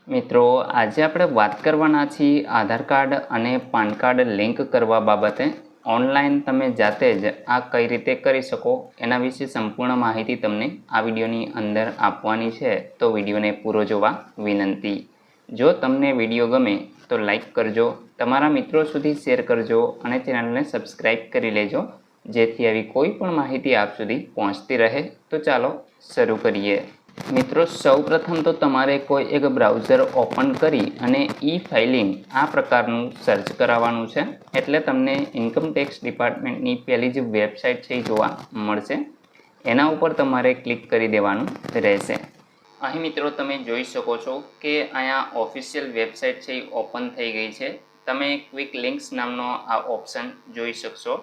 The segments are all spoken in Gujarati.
મિત્રો, આજે આપણે વાત કરવાના છીએ આધાર કાર્ડ અને પાન કાર્ડ લિંક કરવા બાબતે. ઓનલાઈન તમે જાતે જ આ કઈ રીતે કરી શકો એના વિશે સંપૂર્ણ માહિતી તમને આ વિડીયોની અંદર આપવાની છે, તો વિડીયોને પૂરો જોવા વિનંતી. જો તમને વિડીયો ગમે તો લાઈક કરજો, તમારા મિત્રો સુધી શેર કરજો અને ચેનલને સબસ્ક્રાઈબ કરી લેજો, જેથી આવી કોઈ પણ માહિતી આપ સુધી પહોંચતી રહે. તો ચાલો શરૂ કરીએ. મિત્રો, સૌપ્રથમ તો તમારે કોઈ એક બ્રાઉઝર ઓપન કરી અને ઈ ફાઇલિંગ આ પ્રકારનું સર્ચ કરાવવાનું છે. એટલે તમને ઇન્કમટેક્સ ડિપાર્ટમેન્ટની પહેલી જ વેબસાઇટ છે એ જોવા મળશે. એના ઉપર તમારે ક્લિક કરી દેવાનું રહેશે. અહીં મિત્રો તમે જોઈ શકો છો કે અહીંયા ઓફિશિયલ વેબસાઇટ છે એ ઓપન થઈ ગઈ છે. તમે ક્વિક લિંક્સ નામનો આ ઓપ્શન જોઈ શકશો.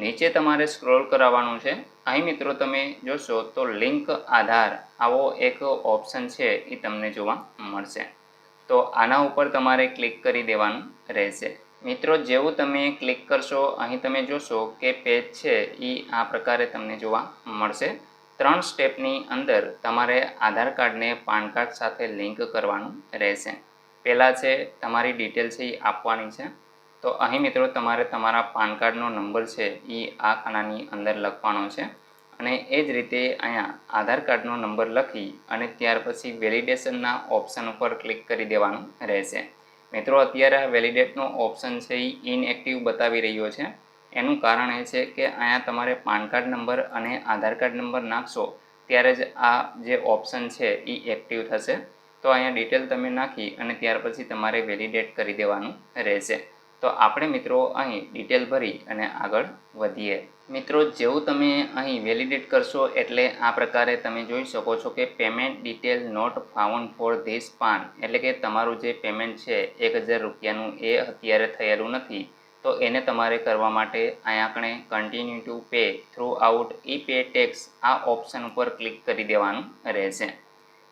નીચે તમારે સ્ક્રોલ કરાવવાનું છે. અહીં મિત્રો તમે જોશો તો લિંક આધાર આવો એક ઓપ્શન છે એ તમને જોવા મળશે. તો આના ઉપર તમારે ક્લિક કરી દેવાનું રહેશે. મિત્રો, જેવું તમે ક્લિક કરશો અહીં તમે જોશો કે પેજ છે એ આ પ્રકારે તમને જોવા મળશે. 3 સ્ટેપની અંદર તમારે આધાર કાર્ડને પાન કાર્ડ સાથે લિંક કરવાનું રહેશે. પહેલાં છે તમારી ડિટેલ છે એ આપવાની છે. તો અહીં મિત્રો તમારે તમારા પાન કાર્ડનો નંબર છે એ આ ખાનાની અંદર લખવાનો છે અને એ જ રીતે અહીંયા આધાર કાર્ડનો નંબર લખી અને ત્યાર પછી વેલિડેશનના ઓપ્શન ઉપર ક્લિક કરી દેવાનું રહેશે. મિત્રો, અત્યારે આ વેલિડેટનો ઓપ્શન છે એ ઇનએક્ટિવ બતાવી રહ્યો છે. એનું કારણ એ છે કે અહીંયા તમારે પાન કાર્ડ નંબર અને આધાર કાર્ડ નંબર નાખશો ત્યારે જ આ જે ઓપ્શન છે એ એક્ટિવ થશે. તો અહીંયા ડિટેલ તમે નાખી અને ત્યાર પછી તમારે વેલિડેટ કરી દેવાનું રહેશે. તો આપણે મિત્રો અહીં ડિટેલ ભરી અને આગળ વધીએ. મિત્રો, જેવું તમે અહીં વેલિડેટ કરશો એટલે આ પ્રકારે તમે જોઈ શકો છો કે payment detail not found for this PAN, એટલે કે તમારું જે પેમેન્ટ છે 1000 રૂપિયાનું એ અત્યારે થયેલું નથી. તો એને તમારે કરવા માટે અહીંયા આપણે continue to pay through out E pay tax આ ઓપ્શન ઉપર ક્લિક કરી દેવાનું રહેશે.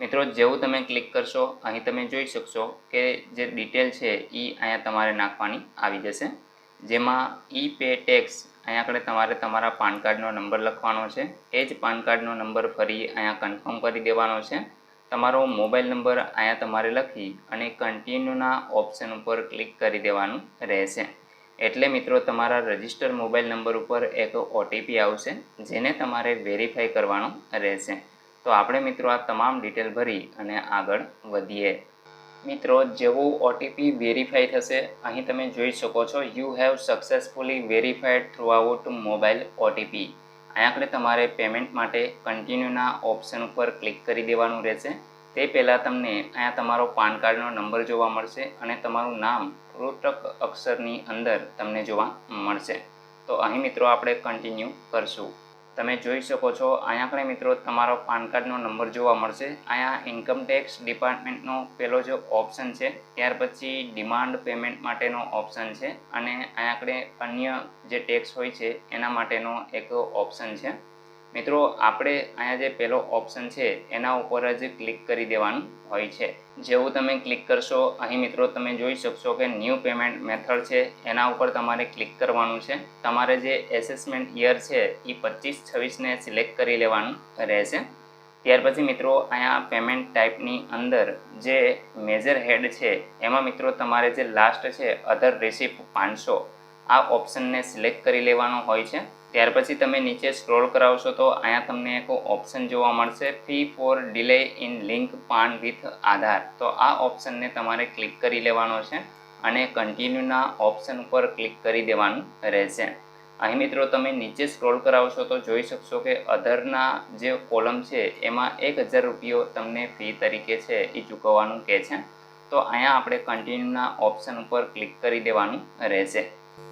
મિત્રો, જેવું તમે ક્લિક કરશો અહીં તમે જોઈ શકશો કે જે ડિટેલ છે એ અહીંયા તમારે નાખવાની આવી જશે. જેમાં ઈ પે ટેક્સ અહીંયા આગળ તમારે તમારા પાન કાર્ડનો નંબર લખવાનો છે. એ જ પાન કાર્ડનો નંબર ફરી અહીંયા કન્ફર્મ કરી દેવાનો છે. તમારો મોબાઈલ નંબર અહીંયા તમારે લખી અને કન્ટિન્યુના ઓપ્શન ઉપર ક્લિક કરી દેવાનું રહેશે. એટલે મિત્રો તમારા રજિસ્ટર મોબાઈલ નંબર ઉપર એક ઓટીપી આવશે, જેને તમારે વેરીફાઈ કરવાનો રહેશે. તો આપણે મિત્રો આ તમામ ડિટેલ ભરી અને આગળ વધીએ. મિત્રો, જેવું ઓટીપી વેરીફાઈ થશે અહીં તમે જોઈ શકો છો you have successfully verified through out mobile OTP. અહીંયા આપણે તમારે પેમેન્ટ માટે કન્ટિન્યુના ઓપ્શન ઉપર ક્લિક કરી દેવાનું રહેશે. તે પહેલાં તમને અહીંયા તમારો પાન કાર્ડનો નંબર જોવા મળશે અને તમારું નામ ત્રુટક અક્ષરની અંદર તમને જોવા મળશે. તો અહીં મિત્રો આપણે કન્ટિન્યુ કરશું. તમે જોઈ શકો છો અહીંયા આપણે મિત્રો તમારો પાન કાર્ડનો નંબર જોવા મળશે. અહીંયા ઇન્કમટેક્સ ડિપાર્ટમેન્ટનો પહેલો જે ઓપ્શન છે, ત્યાર પછી ડિમાન્ડ પેમેન્ટ માટેનો ઓપ્શન છે અને અહીંયા આપણે અન્ય જે ટેક્સ હોય છે એના માટેનો એક ઓપ્શન છે. મિત્રો, આપણે અહીંયા જે પહેલો ઓપ્શન છે એના ઉપર જ ક્લિક કરી દેવાનું હોય છે. જેવું તમે ક્લિક કરશો અહીં મિત્રો તમે જોઈ શકશો કે ન્યૂ પેમેન્ટ મેથડ છે એના ઉપર તમારે ક્લિક કરવાનું છે. તમારે જે એસેસમેન્ટ યર છે એ 25-26ને સિલેક્ટ કરી લેવાનું રહેશે. ત્યાર પછી મિત્રો અહીંયા પેમેન્ટ ટાઈપની અંદર જે મેજર હેડ છે એમાં મિત્રો તમારે જે લાસ્ટ છે અધર રિસિપ્ટ 500 આ ઓપ્શનને સિલેક્ટ કરી લેવાનો હોય છે. ત્યાર પછી તમે નીચે સ્ક્રોલ કરાવશો તો અહીંયા તમને એક ઓપ્શન જોવા મળશે fee for delay in link PAN with Aadhaar. તો આ ઓપ્શનને તમારે ક્લિક કરી લેવાનો છે અને કન્ટિન્યુના ઓપ્શન ઉપર ક્લિક કરી દેવાનું રહેશે. અહીં મિત્રો તમે નીચે સ્ક્રોલ કરાવશો તો જોઈ શકશો કે અધરના જે કોલમ છે એમાં 1000 રૂપિયો તમને ફી તરીકે છે એ ચૂકવવાનું કહે છે. તો અહીંયા આપણે કન્ટિન્યુના ઓપ્શન ઉપર ક્લિક કરી દેવાનું રહેશે.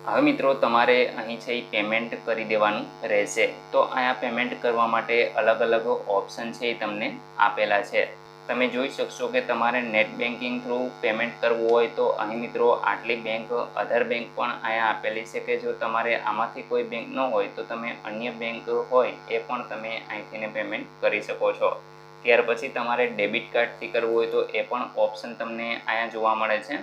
હવે મિત્રો તમારે અહીં છે એ પેમેન્ટ કરી દેવાનું રહેશે. તો અહીંયા પેમેન્ટ કરવા માટે અલગ અલગ ઓપ્શન છે એ તમને આપેલા છે. તમે જોઈ શકશો કે તમારે નેટ બેન્કિંગ થ્રુ પેમેન્ટ કરવું હોય તો અહીં મિત્રો આટલી બેંક અધર બેંક પણ અહીંયા આપેલી છે કે જો તમારે આમાંથી કોઈ બેંક ન હોય તો તમે અન્ય બેંક હોય એ પણ તમે અહીંથી પેમેન્ટ કરી શકો છો. ત્યાર પછી તમારે ડેબિટ કાર્ડથી કરવું હોય તો એ પણ ઓપ્શન તમને અહીંયા જોવા મળે છે.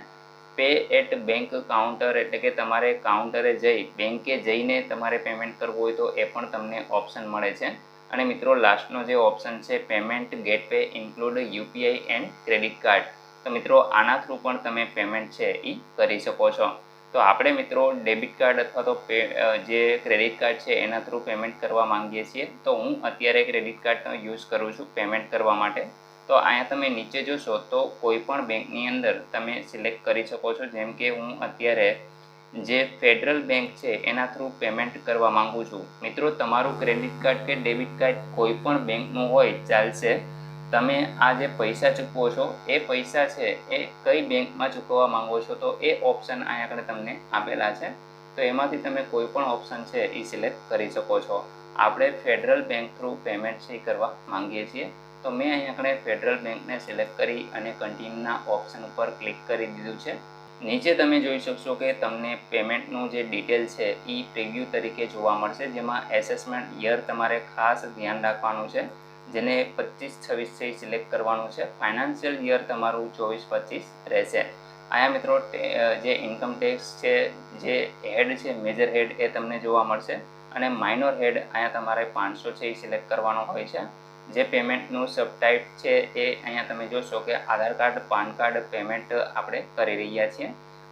પે એટ બેંક કાઉન્ટર, એટલે કે તમારે કાઉન્ટરે જઈ બેંકે જઈને તમારે પેમેન્ટ કરવું હોય તો એ પણ તમને ઓપ્શન મળે છે. અને મિત્રો લાસ્ટનો જે ઓપ્શન છે payment gateway include UPI and credit card, તો મિત્રો આના થ્રુ પણ તમે પેમેન્ટ છે એ કરી શકો છો. તો આપણે મિત્રો ડેબિટ કાર્ડ અથવા તો જે ક્રેડિટ કાર્ડ છે એના થ્રુ પેમેન્ટ કરવા માંગીએ છીએ. તો હું અત્યારે ક્રેડિટ કાર્ડનો યુઝ કરું છું પેમેન્ટ કરવા માટે. તો અહીંયા તમે નીચે જોશો તો કોઈ પણ બેંકની અંદર તમે સિલેક્ટ કરી શકો છો. જેમ કે હું અત્યારે જે ફેડરલ બેંક છે એના થ્રુ પેમેન્ટ કરવા માંગુ છું. મિત્રો તમારું ક્રેડિટ કાર્ડ કે ડેબિટ કાર્ડ કોઈ પણ બેંકનું હોય ચાલશે. તમે આ જે પૈસા ચૂકવો છો એ પૈસા છે એ કઈ બેંકમાં ચૂકવવા માંગો છો તો એ ઓપ્શન અહીંયા આગળ તમને આપેલા છે. તો એમાંથી તમે કોઈ પણ ઓપ્શન છે એ સિલેક્ટ કરી શકો છો. આપણે ફેડરલ બેંક થ્રુ પેમેન્ટ છે કરવા માંગીએ છીએ. તો મેં અહીંયા આગળ ફેડરલ બેંકને સિલેક્ટ કરી અને કન્ટિન્યુના ઓપ્શન ઉપર ક્લિક કરી દીધું છે. નીચે તમે જોઈ શકશો કે તમને પેમેન્ટનું જે ડિટેલ છે એ પ્રિવ્યૂ તરીકે જોવા મળશે, જેમાં એસેસમેન્ટ યર તમારે ખાસ ધ્યાન રાખવાનું છે, જેને 25-26 છે સિલેક્ટ કરવાનું છે. ફાઇનાન્શિયલ યર તમારું 24-25 રહેશે. અહીંયા મિત્રો જે ઇન્કમ ટેક્સ છે, જે હેડ છે મેજર હેડ એ તમને જોવા મળશે અને માઇનોર હેડ અહીંયા તમારે 500 છે એ સિલેક્ટ કરવાનો હોય છે. જે પેમેન્ટનું સબટાઈપ છે એ અહીંયા તમે જોશો કે આધાર કાર્ડ પાન કાર્ડ પેમેન્ટ આપણે કરી રહ્યા છીએ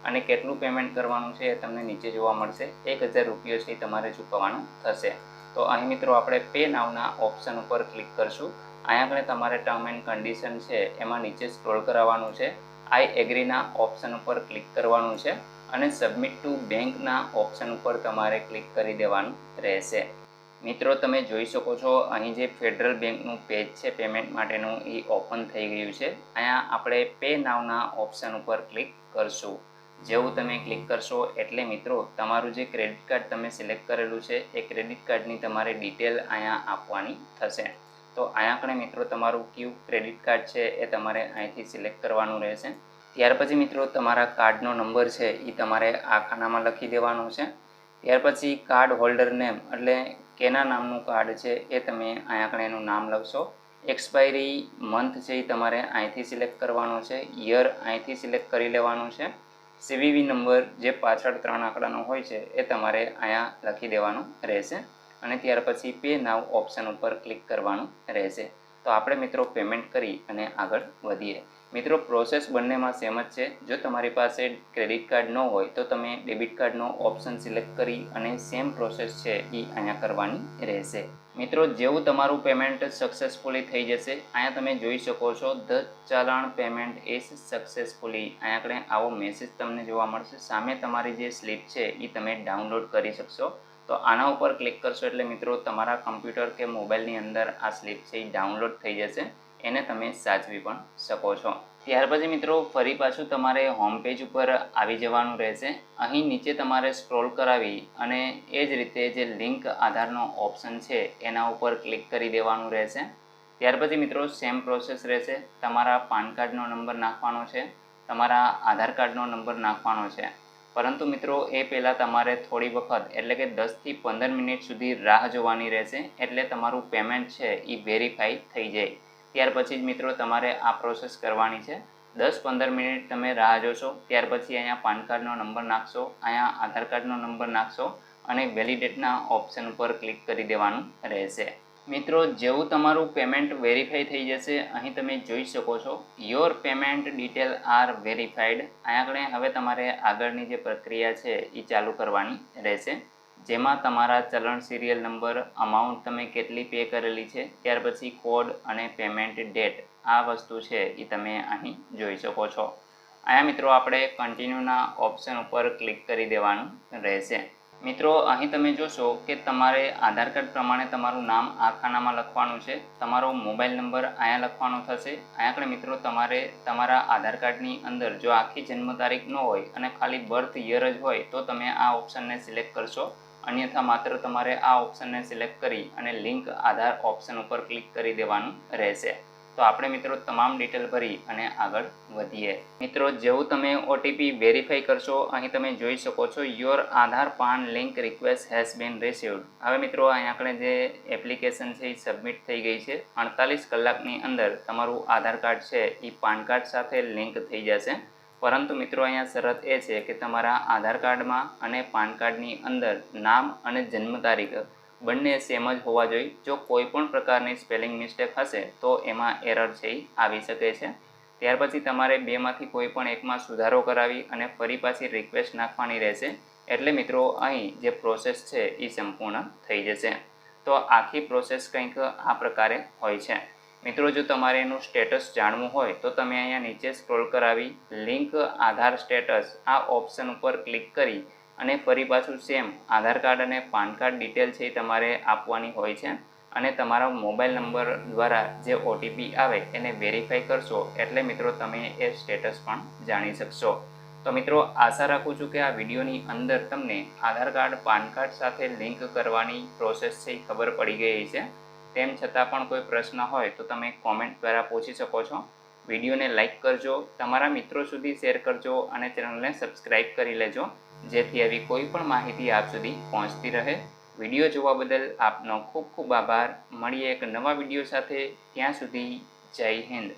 અને કેટલું પેમેન્ટ કરવાનું છે એ તમને નીચે જોવા મળશે. 1000 રૂપિયા છે તમારે ચૂકવવાનું થશે. તો અહીં મિત્રો આપણે પે નાવના ઓપ્શન ઉપર ક્લિક કરશું. અહીંયા આગળ તમારે ટર્મ એન્ડ કન્ડિશન છે એમાં નીચે સ્ક્રોલ કરાવવાનું છે. આઈ એગ્રીના ઓપ્શન ઉપર ક્લિક કરવાનું છે અને સબમિટ ટુ બેંકના ઓપ્શન ઉપર તમારે ક્લિક કરી દેવાનું રહેશે. મિત્રો તમે જોઈ શકો છો અહીં જે ફેડરલ બેંકનું પેજ છે પેમેન્ટ માટેનું એ ઓપન થઈ ગયું છે. અહીંયા આપણે પે નાવના ઓપ્શન ઉપર ક્લિક કરશું. જેવું તમે ક્લિક કરશો એટલે મિત્રો તમારું જે ક્રેડિટ કાર્ડ તમે સિલેક્ટ કરેલું છે એ ક્રેડિટ કાર્ડની તમારે ડિટેલ અહીંયા આપવાની થશે. તો અહીંયા આપણે મિત્રો તમારું કયું ક્રેડિટ કાર્ડ છે એ તમારે અહીંથી સિલેક્ટ કરવાનું રહેશે. ત્યાર પછી મિત્રો તમારા કાર્ડનો નંબર છે એ તમારે આ ખાનામાં લખી દેવાનો છે. ત્યાર પછી કાર્ડ હોલ્ડર નેમ એટલે કેના નામનું કાર્ડ છે એ તમે અહીંયા આગળ એનું નામ લખશો. એક્સપાયરી મંથ છે એ તમારે અહીંથી સિલેક્ટ કરવાનો છે. યર અહીંથી સિલેક્ટ કરી લેવાનું છે. CVV નંબર જે પાછળ 3 આંકડાનો હોય છે એ તમારે અહીંયા લખી દેવાનો રહેશે અને ત્યાર પછી પે નાવ ઓપ્શન ઉપર ક્લિક કરવાનું રહેશે. તો આપણે મિત્રો પેમેન્ટ કરી અને આગળ વધીએ. મિત્રો પ્રોસેસ બંનેમાં સેમ જ છે. જો તમારી પાસે ક્રેડિટ કાર્ડ ન હોય તો તમે ડેબિટ કાર્ડનો ઓપ્શન સિલેક્ટ કરી અને સેમ પ્રોસેસ છે એ અહીંયા કરવાની રહેશે. મિત્રો જેવું તમારું પેમેન્ટ સક્સેસફુલી થઈ જશે અહીંયા તમે જોઈ શકો છો the challan payment is successfully. અહીંયા આગળ આવો મેસેજ તમને જોવા મળશે. સામે તમારી જે સ્લીપ છે એ તમે ડાઉનલોડ કરી શકશો. તો આના ઉપર ક્લિક કરશો એટલે મિત્રો તમારા કમ્પ્યુટર કે મોબાઈલની અંદર આ સ્લીપ છે એ ડાઉનલોડ થઈ જશે. એને તમે સાચવી પણ શકો છો. ત્યાર પછી મિત્રો ફરી પાછું તમારે હોમ પેજ ઉપર આવી જવાનું રહેશે. અહીં નીચે તમારે સ્ક્રોલ કરાવી અને એ જ રીતે જે લિંક આધારનો ઓપ્શન છે એના ઉપર ક્લિક કરી દેવાનું રહેશે. ત્યાર પછી મિત્રો સેમ પ્રોસેસ રહેશે. તમારા પાન કાર્ડનો નંબર નાખવાનો છે, તમારા આધાર કાર્ડનો નંબર નાખવાનો છે. પરંતુ મિત્રો એ પહેલાં તમારે થોડી વખત એટલે કે 10થી 15 મિનિટ સુધી રાહ જોવાની રહેશે, એટલે તમારું પેમેન્ટ છે એ વેરીફાઈ થઈ જાય. ત્યાર પછી જ મિત્રો તમારે આ પ્રોસેસ કરવાની છે. 10-15 મિનિટ તમે રાહ જોશો. ત્યાર પછી અહીંયા પાન કાર્ડનો નંબર નાખશો, અહીંયા આધાર કાર્ડનો નંબર નાખશો અને વેલિડેટના ઓપ્શન ઉપર ક્લિક કરી દેવાનું રહેશે. મિત્રો જેવું તમારું પેમેન્ટ વેરીફાઈ થઈ જશે અહીં તમે જોઈ શકો છો your payment detail are verified. અહીંયા આગળ હવે તમારે આગળની જે પ્રક્રિયા છે એ ચાલુ કરવાની રહેશે, જેમાં તમારા ચલણ સિરિયલ નંબર, અમાઉન્ટ તમે કેટલી પે કરેલી છે, ત્યાર પછી કોડ અને પેમેન્ટ ડેટ આ વસ્તુ છે એ તમે અહીં જોઈ શકો છો. અહીંયા મિત્રો આપણે કન્ટિન્યુના ઓપ્શન ઉપર ક્લિક કરી દેવાનું રહેશે. મિત્રો અહીં તમે જોશો કે તમારે આધાર કાર્ડ પ્રમાણે તમારું નામ આ ખાનામાં લખવાનું છે, તમારો મોબાઈલ નંબર અહીંયા લખવાનો થશે. અહીંયા આગળ મિત્રો તમારે તમારા આધાર કાર્ડની અંદર જો આખી જન્મ તારીખ ન હોય અને ખાલી બર્થ યર જ હોય તો તમે આ ઓપ્શનને સિલેક્ટ કરશો. અન્યથા માત્ર તમારે આ ઓપ્શનને સિલેક્ટ કરી અને લિંક આધાર ઓપ્શન ઉપર ક્લિક કરી દેવાનું રહેશે. તો આપણે મિત્રો તમામ ડિટેલ ભરી અને આગળ વધીએ. મિત્રો જેવું તમે OTP વેરીફાઈ કરશો અહીં તમે જોઈ શકો છો your Aadhaar PAN link request has been received. હવે મિત્રો અહીં આપણે જે એપ્લિકેશન છે એ સબમિટ થઈ ગઈ છે. 48 કલાકની અંદર તમારું આધાર કાર્ડ છે એ પાન કાર્ડ સાથે લિંક થઈ જશે. પરંતુ મિત્રો અહીંયા શરત એ છે કે તમારા આધાર કાર્ડમાં અને પાન કાર્ડની અંદર નામ અને જન્મ તારીખ બંને સેમ જ હોવા જોઈએ. જો કોઈ પણ પ્રકારની સ્પેલિંગ મિસ્ટેક હશે તો એમાં એરર છે એ આવી શકે છે. ત્યાર પછી તમારે બેમાંથી કોઈ પણ એકમાં સુધારો કરાવી અને ફરી પાછી રિક્વેસ્ટ નાખવાની રહેશે. એટલે મિત્રો અહીં જે પ્રોસેસ છે એ સંપૂર્ણ થઈ જશે. તો આખી પ્રોસેસ કંઈક આ પ્રકારે હોય છે. મિત્રો જો તમારે એનું સ્ટેટસ જાણવું હોય તો તમે અહીંયા નીચે સ્ક્રોલ કરાવી લિંક આધાર સ્ટેટસ આ ઓપ્શન ઉપર ક્લિક કરી અને ફરી પાછું સેમ આધાર કાર્ડ અને પાન કાર્ડ ડિટેલ છે એ તમારે આપવાની હોય છે અને તમારા મોબાઈલ નંબર દ્વારા જે ઓટીપી આવે એને વેરીફાઈ કરશો એટલે મિત્રો તમે એ સ્ટેટસ પણ જાણી શકશો. તો મિત્રો આશા રાખું છું કે આ વિડીયોની અંદર તમને આધાર કાર્ડ પાન કાર્ડ સાથે લિંક કરવાની પ્રોસેસ છે એ ખબર પડી ગઈ છે. તેમ છતાં પણ કોઈ પ્રશ્ન હોય તો તમે કોમેન્ટ દ્વારા પૂછી શકો છો. વિડીયોને લાઇક કરજો, તમારા મિત્રો સુધી શેર કરજો અને ચેનલને સબસ્ક્રાઈબ કરી લેજો જેથી આવી કોઈ પણ માહિતી આપ સુધી પહોંચતી રહે. વિડીયો જોવા બદલ આપનો ખૂબ ખૂબ આભાર. મળીએ એક નવા વિડીયો સાથે. ત્યાં સુધી જય હિન્દ.